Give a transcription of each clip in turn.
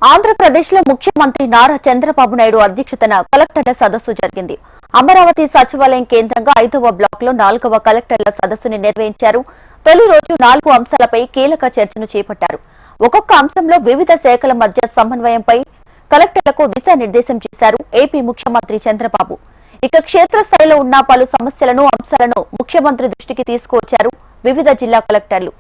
ఆంధ్రప్రదేశ్ లో ముఖ్యమంత్రి నారా చంద్రబాబు నాయుడు అధ్యక్షతన కలెక్టర్ల సదస్సు జరిగింది. అమరావతి సచివాలయం కేంద్రంగా 5వ బ్లాక్ లో 4వ కలెక్టర్ల సదస్సుని నిర్వహించారు. తొలి రోజు 4 అంశాలపై కీలక చర్చను చేపట్టారు. ఒక్కొక్క అంశంలో వివిధ శాఖల మధ్య సమన్వయంపై కలెక్టర్లకు దిశానిర్దేశం చేశారు ఏపీ ముఖ్యమంత్రి చంద్రబాబు. ఇక క్షేత్రస్థాయిలో ఉన్న పలు సమస్యలను అంశాలను ముఖ్యమంత్రి దృష్టికి తీసుకువచ్చారు వివిధ జిల్లా కలెక్టర్లు.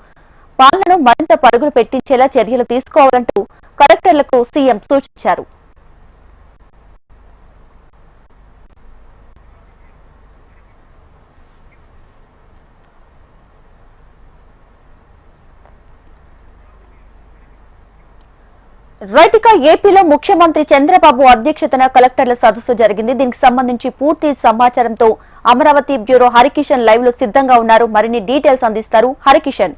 పాలనను మరింత పరుగులు పెట్టించేలా చర్యలు తీసుకోవాలంటూ కలెక్టర్లకు సీఎం సూచించారు. రైట్గా ఏపీలో ముఖ్యమంత్రి చంద్రబాబు అధ్యక్షతన కలెక్టర్ల సదస్సు జరిగింది. దీనికి సంబంధించి పూర్తి సమాచారంతో అమరావతి బ్యూరో హరికిషన్ లైవ్ లో సిద్ధంగా ఉన్నారు. మరిన్ని డీటెయిల్స్ అందిస్తారు హరికిషన్.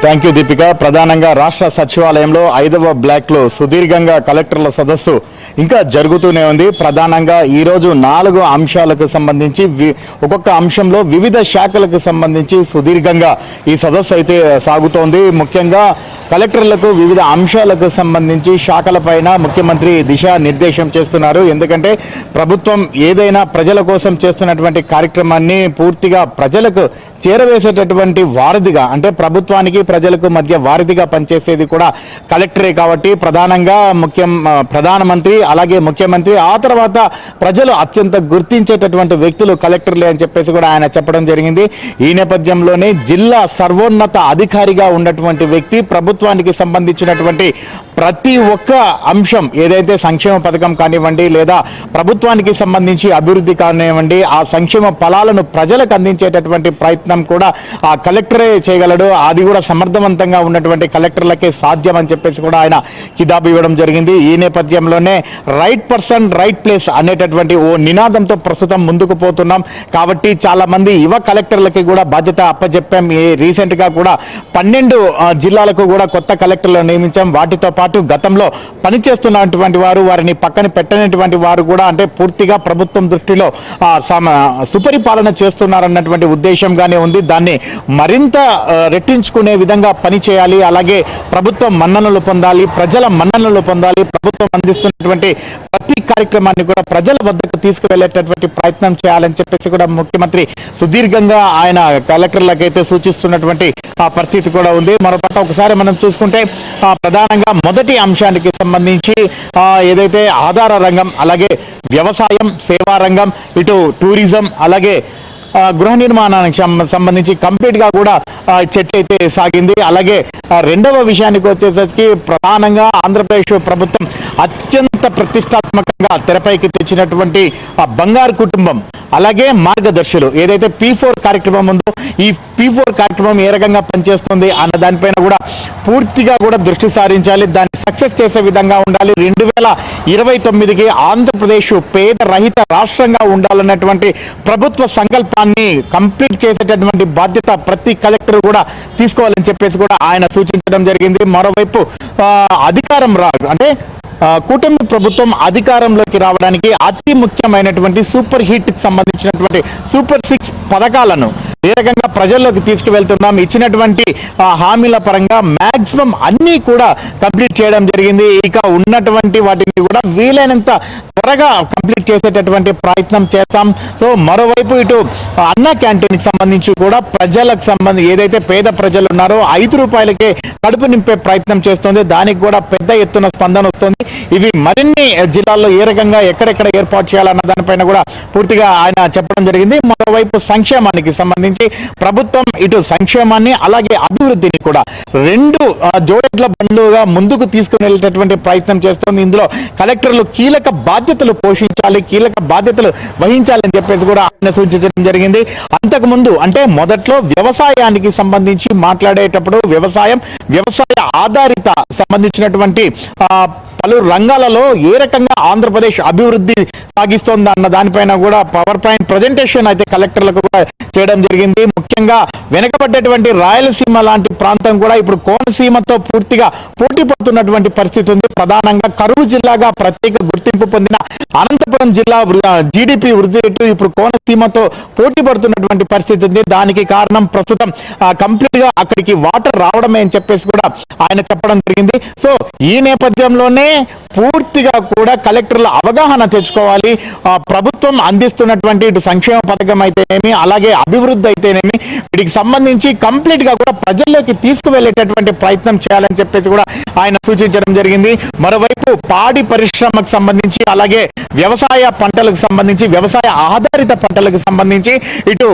Thank you Deepika. ప్రధానంగా రాష్ట్ర సచివాలయంలో 5వ బ్లాక్ లో సుదీర్ఘంగా కలెక్టర్ల సదస్సు ఇంకా జరుగుతూనే ఉంది. ప్రధానంగా ఈ రోజు 4 అంశాలకు సంబంధించి ఒక్కొక్క అంశంలో వివిధ శాఖలకు సంబంధించి సుదీర్ఘంగా ఈ సదస్సు అయితే సాగుతోంది. ముఖ్యంగా కలెక్టర్లకు వివిధ అంశాలకు సంబంధించి శాఖలపైన ముఖ్యమంత్రి దిశానిర్దేశం చేస్తున్నారు. ఎందుకంటే ప్రభుత్వం ఏదైనా ప్రజల కోసం చేస్తున్నటువంటి కార్యక్రమాన్ని పూర్తిగా ప్రజలకు చేరవేసేటటువంటి వారధిగా, అంటే ప్రభుత్వానికి ప్రజలకు మధ్య వారధిగా పనిచేసేది కూడా కలెక్టరే. కాబట్టి ప్రధానంగా ప్రధానమంత్రి అలాగే ముఖ్యమంత్రి, ఆ తర్వాత ప్రజలు అత్యంత గుర్తించేటటువంటి వ్యక్తులు కలెక్టర్లే అని చెప్పేసి కూడా ఆయన చెప్పడం జరిగింది. ఈ నేపథ్యంలోనే జిల్లా సర్వోన్నత అధికారిగా ఉన్నటువంటి వ్యక్తి ప్రభుత్వానికి సంబంధించినటువంటి ప్రతి ఒక్క అంశం, ఏదైతే సంక్షేమ పథకం కానివ్వండి లేదా ప్రభుత్వానికి సంబంధించి అభివృద్ధి కానివ్వండి, ఆ సంక్షేమ ఫలాలను ప్రజలకు అందించేటటువంటి ప్రయత్నం కూడా ఆ కలెక్టరే చేయగలడు. అది కూడా సమర్థవంతంగా ఉన్నటువంటి కలెక్టర్లకే సాధ్యం అని చెప్పేసి కూడా ఆయన కితాబు ఇవ్వడం జరిగింది. ఈ నేపథ్యంలోనే రైట్ పర్సన్ రైట్ ప్లేస్ అనేటటువంటి ఓ నినాదంతో ప్రస్తుతం ముందుకు పోతున్నాం. కాబట్టి చాలా మంది యువ కలెక్టర్లకి కూడా బాధ్యత అప్పచెప్పాం. రీసెంట్ గా కూడా 12 జిల్లాలకు కూడా కొత్త కలెక్టర్లు నియమించాం. వాటితో పాటు గతంలో పనిచేస్తున్నటువంటి వారు, వారిని పక్కన పెట్టినటువంటి వారు కూడా, అంటే పూర్తిగా ప్రభుత్వం దృష్టిలో సుపరిపాలన చేస్తున్నారన్నటువంటి ఉద్దేశంగానే ఉంది. దాన్ని మరింత రెట్టించుకునే విధంగా పనిచేయాలి. అలాగే ప్రభుత్వం మన్ననలు పొందాలి, ప్రజల మన్ననలు పొందాలి. ప్రభుత్వం అందిస్తున్నటువంటి ప్రతి కార్యక్రమాన్ని కూడా ప్రజల వద్దకు తీసుకువెళ్లేటటువంటి ప్రయత్నం చేయాలని చెప్పేసి కూడా ముఖ్యమంత్రి సుదీర్ఘంగా ఆయన కలెక్టర్లకైతే సూచిస్తున్నటువంటి పరిస్థితి కూడా ఉంది. మరోపక్క ఒకసారి మనం చూసుకుంటే ప్రధానంగా మొదటి అంశానికి సంబంధించి ఏదైతే ఆధార రంగం, అలాగే వ్యవసాయం, సేవా రంగం, ఇటు టూరిజం, అలాగే గృహ నిర్మాణానికి సంబంధించి కంప్లీట్ గా కూడా చర్చ అయితే సాగింది. అలాగే రెండవ విషయానికి వచ్చేసరికి ప్రధానంగా ఆంధ్రప్రదేశ్ ప్రభుత్వం అత్యంత ప్రతిష్టాత్మకంగా తెరపైకి తెచ్చినటువంటి బంగారు కుటుంబం, అలాగే మార్గదర్శులు, ఏదైతే P4 కార్యక్రమం ఉందో ఈ P4 కార్యక్రమం ఏ రకంగా పనిచేస్తుంది అన్న దానిపైన కూడా పూర్తిగా కూడా దృష్టి సారించాలి. దాన్ని సక్సెస్ చేసే విధంగా ఉండాలి. 2029కి ఆంధ్రప్రదేశ్ పేద రహిత రాష్ట్రంగా ఉండాలన్నటువంటి ప్రభుత్వ సంకల్పాన్ని కంప్లీట్ చేసేటటువంటి బాధ్యత ప్రతి కలెక్టర్ కూడా తీసుకోవాలని చెప్పేసి కూడా ఆయన సూచించడం జరిగింది. మరోవైపు అధికారం అంటే కూటమి ప్రభుత్వం అధికారంలోకి రావడానికి అతి ముఖ్యమైనటువంటి సూపర్ హిట్ కి సంబంధించినటువంటి సూపర్ 6 పథకాలను ఏ రకంగా ప్రజల్లోకి తీసుకువెళ్తున్నాం, ఇచ్చినటువంటి హామీల పరంగా మాక్సిమం అన్ని కూడా కంప్లీట్ చేయడం జరిగింది. ఇక ఉన్నటువంటి వాటిని కూడా వీలైనంత త్వరగా కంప్లీట్ చేసేటటువంటి ప్రయత్నం చేస్తాం. సో మరోవైపు ఇటు అన్న క్యాంటీన్కి సంబంధించి కూడా ప్రజలకు సంబంధించి ఏదైతే పేద ప్రజలు ఉన్నారో 5 రూపాయలకే కడుపు నింపే ప్రయత్నం చేస్తుంది. దానికి కూడా పెద్ద ఎత్తున స్పందన వస్తుంది. ఇవి మరిన్ని జిల్లాల్లో ఏ రకంగా ఎక్కడెక్కడ ఏర్పాటు చేయాలన్న దానిపైన కూడా పూర్తిగా ఆయన చెప్పడం జరిగింది. మరోవైపు సంక్షేమానికి సంబంధించి ప్రభుత్వం ఇటు సంక్షేమాన్ని అలాగే అభివృద్ధిని కూడా 2 జోడెడ్ల బండ్లుగా ముందుకు తీసుకుని వెళ్ళేటటువంటి ప్రయత్నం చేస్తుంది. ఇందులో కలెక్టర్లు కీలక బాధ్యతలు పోషించాలి, కీలక బాధ్యతలు వహించాలని చెప్పేసి కూడా ఆయన సూచించడం జరిగింది. అంతకుముందు అంటే మొదట్లో వ్యవసాయానికి సంబంధించి మాట్లాడేటప్పుడు వ్యవసాయ ఆధారిత సంబంధించినటువంటి పలు రంగాలలో ఏ రకంగా ఆంధ్రప్రదేశ్ అభివృద్ధి సాగిస్తోంది అన్న దానిపైన కూడా పవర్ పాయింట్ ప్రజెంటేషన్ అయితే కలెక్టర్లకు కూడా చేయడం జరిగింది. ముఖ్యంగా వెనుకబడ్డటువంటి రాయలసీమ లాంటి ప్రాంతం కూడా ఇప్పుడు కోనసీమతో పూర్తిగా పోటీ పడుతున్నటువంటి పరిస్థితి ఉంది. ప్రధానంగా కరువు జిల్లాగా ప్రత్యేక గుర్తింపు పొందిన అనంతపురం జిల్లా జీడిపి వృద్ధి రేటు ఇప్పుడు కోనసీమతో పోటీ పడుతున్నటువంటి పరిస్థితి ఉంది. దానికి కారణం ప్రస్తుతం కంప్లీట్ గా అక్కడికి వాటర్ రావడమే అని చెప్పేసి కూడా ఆయన చెప్పడం జరిగింది. సో ఈ నేపథ్యంలోనే పూర్తిగా కూడా కలెక్టర్ల అవగాహన తెచ్చుకోవాలి. ప్రభుత్వం అందిస్తున్నటువంటి ఇటు సంక్షేమ పథకం అయితేనేమి అలాగే అభివృద్ధి అయితేనేమి వీటికి సంబంధించి కంప్లీట్ గా కూడా ప్రజల్లోకి తీసుకువెళ్లేటటువంటి ప్రయత్నం చేయాలని చెప్పేసి కూడా ఆయన సూచించడం జరిగింది. మరోవైపు పాడి పరిశ్రమకు సంబంధించి అలాగే వ్యవసాయ పంటలకు సంబంధించి వ్యవసాయ ఆధారిత పంటలకు సంబంధించి ఇటు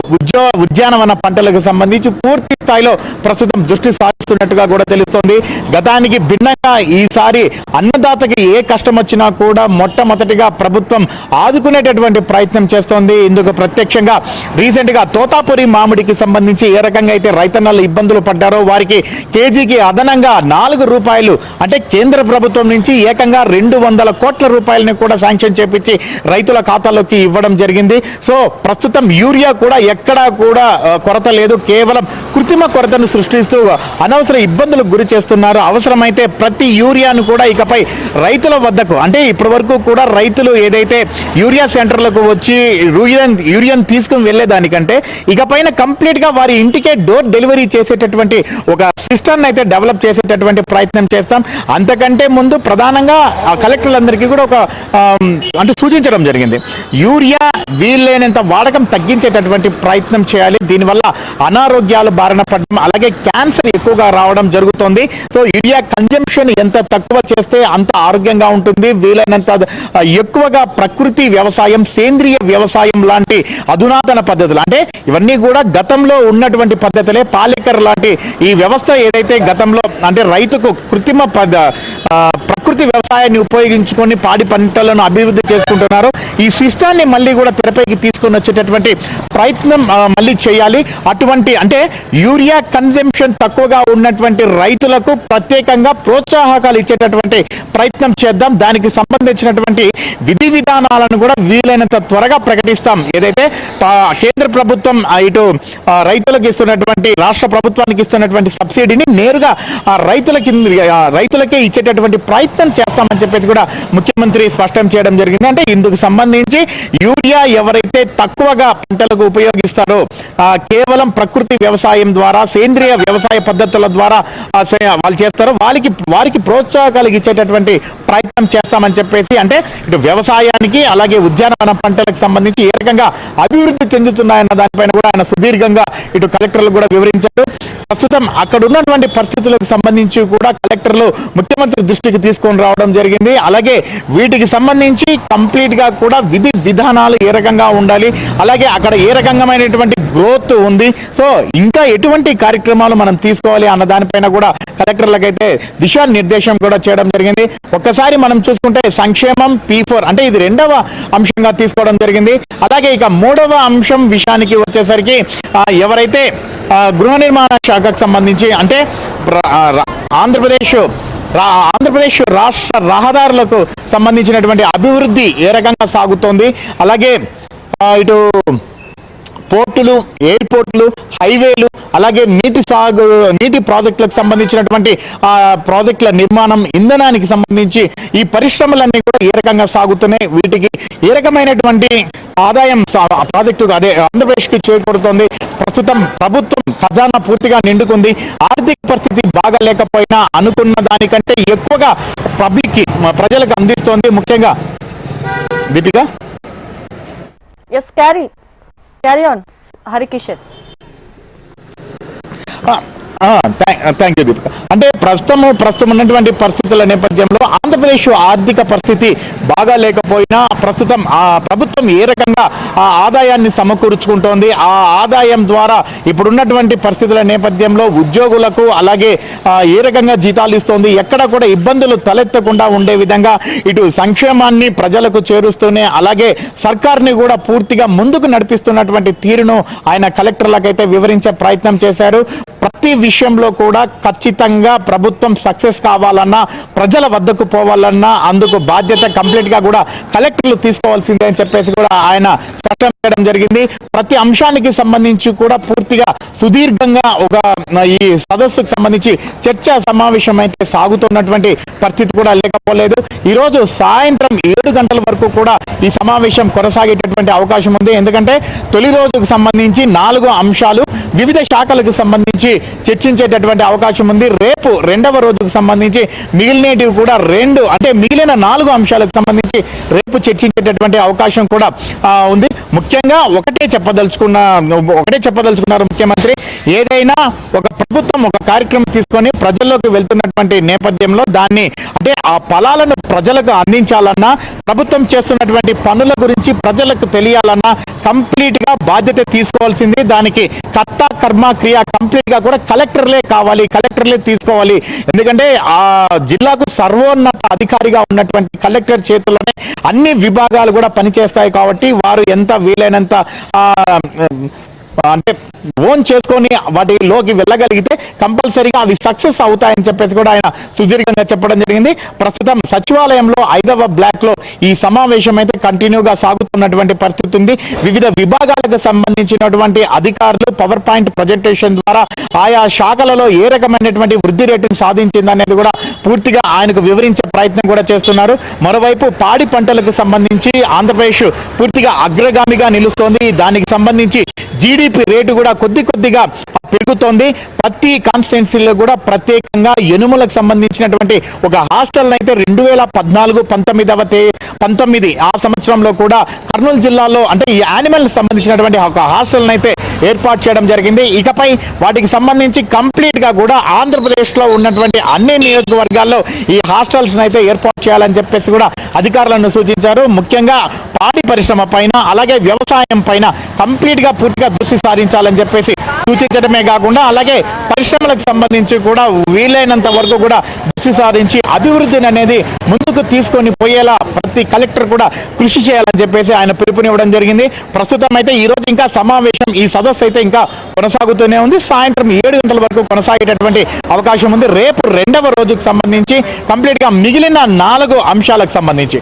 ఉద్యానవన పంటలకు సంబంధించి పూర్తి స్థాయిలో ప్రస్తుతం దృష్టి సారిస్తున్నట్టుగా కూడా తెలుస్తోంది. గతానికి భిన్నంగా ఈసారి అన్నదాతకి ఏ కష్టం వచ్చినా కూడా మొట్టమొదటిగా ప్రభుత్వం ఆదుకునేటటువంటి ప్రయత్నం చేస్తోంది. ఇందుకు ప్రత్యక్షంగా రీసెంట్ గా తోతాపురి మామిడికి సంబంధించి ఏ రకంగా అయితే రైతన్నలు ఇబ్బందులు పడ్డారో వారికి కేజీకి అదనంగా ₹4 అంటే కేంద్ర ప్రభుత్వం నుంచి ఏకంగా 200 కోట్ల రూపాయలని కూడా శాంక్షన్ చేపించి రైతుల ఖాతాలోకి ఇవ్వడం జరిగింది. సో ప్రస్తుతం యూరియా కూడా ఎక్కడా కూడా కొరత లేదు. కేవలం కృత్రిమ కొరతను సృష్టిస్తూ అనవసర ఇబ్బందులకు గురి చేస్తున్నారు. అవసరమైతే ప్రతి యూరియాను కూడా ఇకపై రైతుల వద్దకు అంటే ఇప్పటి వరకు కూడా రైతులు ఏదైతే యూరియా సెంటర్లకు వచ్చి యూరియాను తీసుకుని వెళ్లేదానికంటే ఇకపైన కంప్లీట్ గా వారి ఇంటికే డోర్ డెలివరీ చేసేటటువంటి ఒక సిస్టమ్ అయితే డెవలప్ చేసేటటువంటి ప్రయత్నం చేస్తాం. అంతకంటే ముందు ప్రధానంగా కలెక్టర్లందరికీ కూడా ఒక అంటే సూచించడం జరిగింది. యూరియా వీలైనంత వాడకం తగ్గించేటటువంటి ప్రయత్నం చేయాలి. దీనివల్ల అనారోగ్యాలు బారిన పడడం అలాగే క్యాన్సర్ ఎక్కువగా రావడం జరుగుతుంది. సో యూరియా కన్జంప్షన్ ఎంత తక్కువ చేస్తే అంత ఆరోగ్యంగా ఉంటుంది. వీలైనంత ఎక్కువగా ప్రకృతి వ్యవసాయం సేంద్రియ వ్యవసాయం లాంటి అధునాతన పద్ధతులు అంటే ఇవన్నీ కూడా గతంలో ఉన్నటువంటి పద్ధతులే. పాలేకర్ లాంటి ఈ వ్యవస్థ ఏదైతే గతంలో అంటే రైతుకు కృత్రిమ ప్రకృతి వ్యవసాయాన్ని ఉపయోగించుకొని పాడి పంటలను అభివృద్ధి చేసుకుంటున్నారు. ఈ సిస్టాన్ని మళ్ళీ కూడా తెరపైకి తీసుకొని వచ్చేటటువంటి ప్రయత్నం మళ్ళీ చేయాలి. అటువంటి అంటే యూరియా కన్జంప్షన్ తక్కువగా ఉన్నటువంటి రైతులకు ప్రత్యేకంగా ప్రోత్సాహకాలు ఇచ్చేటటువంటి ప్రయత్నం చేద్దాం. దానికి సంబంధించినటువంటి విధి విధానాలను కూడా వీలైనంత త్వరగా ప్రకటిస్తాం. ఏదైతే కేంద్ర ప్రభుత్వం ఇటు రైతులకు ఇస్తున్నటువంటి రాష్ట్ర ప్రభుత్వానికి ఇస్తున్నటువంటి సబ్సిడీని నేరుగా రైతులకే ఇచ్చేటటువంటి ప్రయత్నం చేస్తామని చెప్పేసి కూడా ముఖ్యమంత్రి స్పష్టం చేయడం జరిగింది. అంటే ఇందుకు సంబంధించి యూరియా ఎవరైతే తక్కువగా పంటలకు ఉపయోగిస్తారో కేవలం ప్రకృతి వ్యవసాయం ద్వారా సేంద్రియ వ్యవసాయ పద్ధతుల ద్వారా వాళ్ళు చేస్తారో వారికి ప్రోత్సాహకాలు ఇచ్చేటటువంటి ప్రయత్నం చేస్తామని చెప్పేసి అంటే ఇటు వ్యవసాయానికి అలాగే ఉద్యానవన పంటలకు సంబంధించి ఏ రకంగా అభివృద్ధి చెందుతున్నాయన్న దానిపైన కూడా ఆయన సుదీర్ఘంగా ఇటు కలెక్టర్లు కూడా వివరించారు. ప్రస్తుతం అక్కడ ఉన్నటువంటి పరిస్థితులకు సంబంధించి కూడా కలెక్టర్లు ముఖ్యమంత్రి దృష్టికి తీసుకొని రావడం జరిగింది. అలాగే వీటికి సంబంధించి కంప్లీట్ గా కూడా విధి విధానాలు ఏ రకంగా ఉండాలి అలాగే అక్కడ ఏ రకమైనటువంటి గ్రోత్ ఉంది. సో ఇంకా ఎటువంటి కార్యక్రమాలు మనం తీసుకోవాలి అన్న దానిపైన కూడా కలెక్టర్లకైతే దిశానిర్దేశం కూడా చేయడం జరిగింది. ఒక్కసారి మనం చూసుకుంటే సంక్షేమం P4 అంటే ఇది 2వ అంశంగా తీసుకోవడం జరిగింది. అలాగే ఇక 3వ అంశం విషయానికి వచ్చేసరికి ఎవరైతే గృహ నిర్మాణ శాఖకు సంబంధించి అంటే ఆంధ్రప్రదేశ్ రాష్ట్ర రహదారులకు సంబంధించినటువంటి అభివృద్ధి ఏ రకంగా సాగుతోంది అలాగే ఇటు పోర్టులు ఎయిర్పోర్టులు హైవేలు అలాగే నీటి ప్రాజెక్టులకు సంబంధించినటువంటి ప్రాజెక్టుల నిర్మాణం ఇంధనానికి సంబంధించి ఈ పరిశ్రమలన్నీ కూడా ఏ రకంగా సాగుతున్నాయి వీటికి ఏ రకమైనటువంటి ఆదాయం ప్రాజెక్టు అదే ఆంధ్రప్రదేశ్కి చేకూరుతోంది. ప్రస్తుతం ప్రభుత్వం ఖజానా పూర్తిగా నిండుకుంది. ఆర్థిక పరిస్థితి బాగా లేకపోయినా అనుకున్న దానికంటే ఎక్కువగా ప్రజలకు అందిస్తోంది. ముఖ్యంగా Deepika Carry on, Harikishan. Thank you Deepika. అంటే ప్రస్తుతం ఉన్నటువంటి పరిస్థితుల నేపథ్యంలో ఆంధ్రప్రదేశ్ ఆర్థిక పరిస్థితి బాగా లేకపోయినా ప్రస్తుతం ప్రభుత్వం ఏ రకంగా ఆ ఆదాయాన్ని సమకూర్చుకుంటోంది ఆ ఆదాయం ద్వారా ఇప్పుడున్నటువంటి పరిస్థితుల నేపథ్యంలో ఉద్యోగులకు అలాగే ఏ రకంగా జీతాలు ఇస్తోంది ఎక్కడ కూడా ఇబ్బందులు తలెత్తకుండా ఉండే విధంగా ఇటు సంక్షేమాన్ని ప్రజలకు చేరుస్తూనే అలాగే సర్కార్ని కూడా పూర్తిగా ముందుకు నడిపిస్తున్నటువంటి తీరును ఆయన కలెక్టర్లకైతే వివరించే ప్రయత్నం చేశారు. ప్రతి విషయంలో కూడా ఖచ్చితంగా ప్రభుత్వం సక్సెస్ కావాలన్నా, ప్రజల వద్దకు పోవాలన్నా అందుకు బాధ్యత కంప్లీట్ గా కూడా కలెక్టర్లు తీసుకోవాల్సిందే అని చెప్పేసి కూడా ఆయన స్పష్టం చేయడం జరిగింది. ప్రతి అంశానికి సంబంధించి కూడా పూర్తిగా సుదీర్ఘంగా ఒక ఈ సదస్సుకు సంబంధించి చర్చా సమావేశం అయితే సాగుతున్నటువంటి పరిస్థితి కూడా లేకపోలేదు. ఈ రోజు సాయంత్రం 7 గంటల వరకు కూడా ఈ సమావేశం కొనసాగేటటువంటి అవకాశం ఉంది. ఎందుకంటే తొలి రోజుకు సంబంధించి 4 అంశాలు వివిధ శాఖలకు సంబంధించి చర్చించేటటువంటి అవకాశం ఉంది. రేపు రెండవ రోజుకు సంబంధించి మిగిలినవి కూడా మిగిలిన 4 అంశాలకు సంబంధించి రేపు చర్చించేటటువంటి అవకాశం కూడా ఉంది. ముఖ్యంగా ఒకటే చెప్పదలుచుకున్నారు ముఖ్యమంత్రి. ఏదైనా ఒక ప్రభుత్వం ఒక కార్యక్రమం తీసుకొని ప్రజల్లోకి వెళ్తున్నటువంటి నేపథ్యంలో దాన్ని అంటే ఆ ఫలాలను ప్రజలకు అందించాలన్నా, ప్రభుత్వం చేస్తున్నటువంటి పనుల గురించి ప్రజలకు తెలియాలన్నా కంప్లీట్ గా బాధ్యత తీసుకోవాల్సింది. దానికి కర్త కర్మ క్రియ కంప్లీట్ గా కూడా కలెక్టర్లే కావాలి, కలెక్టర్లే తీసుకోవాలి. ఎందుకంటే ఆ జిల్లాకు సర్వోన్నత అధికారిగా ఉన్నటువంటి కలెక్టర్ చేతుల్లోనే అన్ని విభాగాలు కూడా పనిచేస్తాయి. కాబట్టి వారు ఎంత వీలైనంత అంటే ఓన్ చేసుకొని వాటిలోకి వెళ్ళగలిగితే కంపల్సరీగా అవి సక్సెస్ అవుతాయని చెప్పేసి కూడా ఆయన సుదీర్ఘంగా చెప్పడం జరిగింది. ప్రస్తుతం సచివాలయంలో 5వ బ్లాక్ లో ఈ సమావేశం అయితే కంటిన్యూగా సాగుతున్నటువంటి పరిస్థితి ఉంది. వివిధ విభాగాలకు సంబంధించినటువంటి అధికారులు పవర్ పాయింట్ ప్రజెంటేషన్ ద్వారా ఆయా శాఖలలో ఏ రకమైనటువంటి వృద్ధి రేటును సాధించిందనేది కూడా పూర్తిగా ఆయనకు వివరించే ప్రయత్నం కూడా చేస్తున్నారు. మరోవైపు పాడి పంటలకు సంబంధించి ఆంధ్రప్రదేశ్ పూర్తిగా అగ్రగామిగా నిలుస్తోంది. దానికి సంబంధించి జీడిపి రేటు కూడా కొద్దిగా పెరుగుతోంది. ప్రతి కాన్స్టిట్యున్సీలో కూడా ప్రత్యేకంగా ఎనుములకు సంబంధించినటువంటి ఒక హాస్టల్ అయితే 2014-19 ఆ సంవత్సరంలో కూడా కర్నూలు జిల్లాలో అంటే ఈ యానిమల్ సంబంధించినటువంటి ఒక హాస్టల్ అయితే ఏర్పాటు చేయడం జరిగింది. ఇకపై వాటికి సంబంధించి కంప్లీట్ గా కూడా ఆంధ్రప్రదేశ్ లో ఉన్నటువంటి అన్ని నియోజకవర్గాల్లో ఈ హాస్టల్స్ అయితే ఏర్పాటు చేయాలని చెప్పేసి కూడా అధికారులను సూచించారు. ముఖ్యంగా పాడి పరిశ్రమ పైన అలాగే వ్యవసాయం పైన కంప్లీట్ గా పూర్తిగా దృష్టి సారించాలని చెప్పేసి సూచించడమే కాకుండా అలాగే పరిశ్రమలకు సంబంధించి కూడా వీలైనంత వరకు కూడా దృష్టి సారించి అభివృద్ధిని అనేది ముందుకు తీసుకొని పోయేలా ప్రతి కలెక్టర్ కూడా కృషి చేయాలని చెప్పేసి ఆయన పిలుపునివ్వడం జరిగింది. ప్రస్తుతం అయితే ఈ రోజు ఇంకా సమావేశం ఈ సదస్సు అయితే ఇంకా కొనసాగుతూనే ఉంది. సాయంత్రం 7 గంటల వరకు కొనసాగేటటువంటి అవకాశం ఉంది. రేపు రెండవ రోజుకు సంబంధించి కంప్లీట్ గా మిగిలిన 4 అంశాలకు సంబంధించి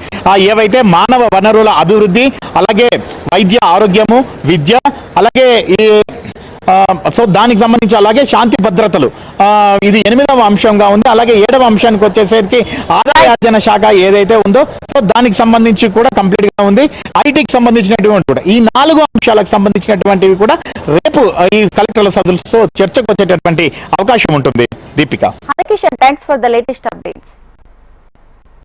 ఏవైతే మానవ వనరుల అభివృద్ధి, అలాగే వైద్య ఆరోగ్యము, విద్య, అలాగే ఈ సో దానికి సంబంధించి అలాగే శాంతి భద్రతలు ఇది 8వ అంశంగా ఉంది. అలాగే 7వ అంశానికి వచ్చేసరికి ఆదాయార్జన శాఖ ఏదైతే ఉందో సో దానికి సంబంధించి కూడా కంప్లీట్ గా ఉంది. ఐటీకి సంబంధించినటువంటి కూడా ఈ 4 అంశాలకు సంబంధించినటువంటివి కూడా రేపు ఈ కలెక్టర్ల సదస్సులో చర్చకు వచ్చేటటువంటి అవకాశం ఉంటుంది. Deepika, thanks for the latest updates.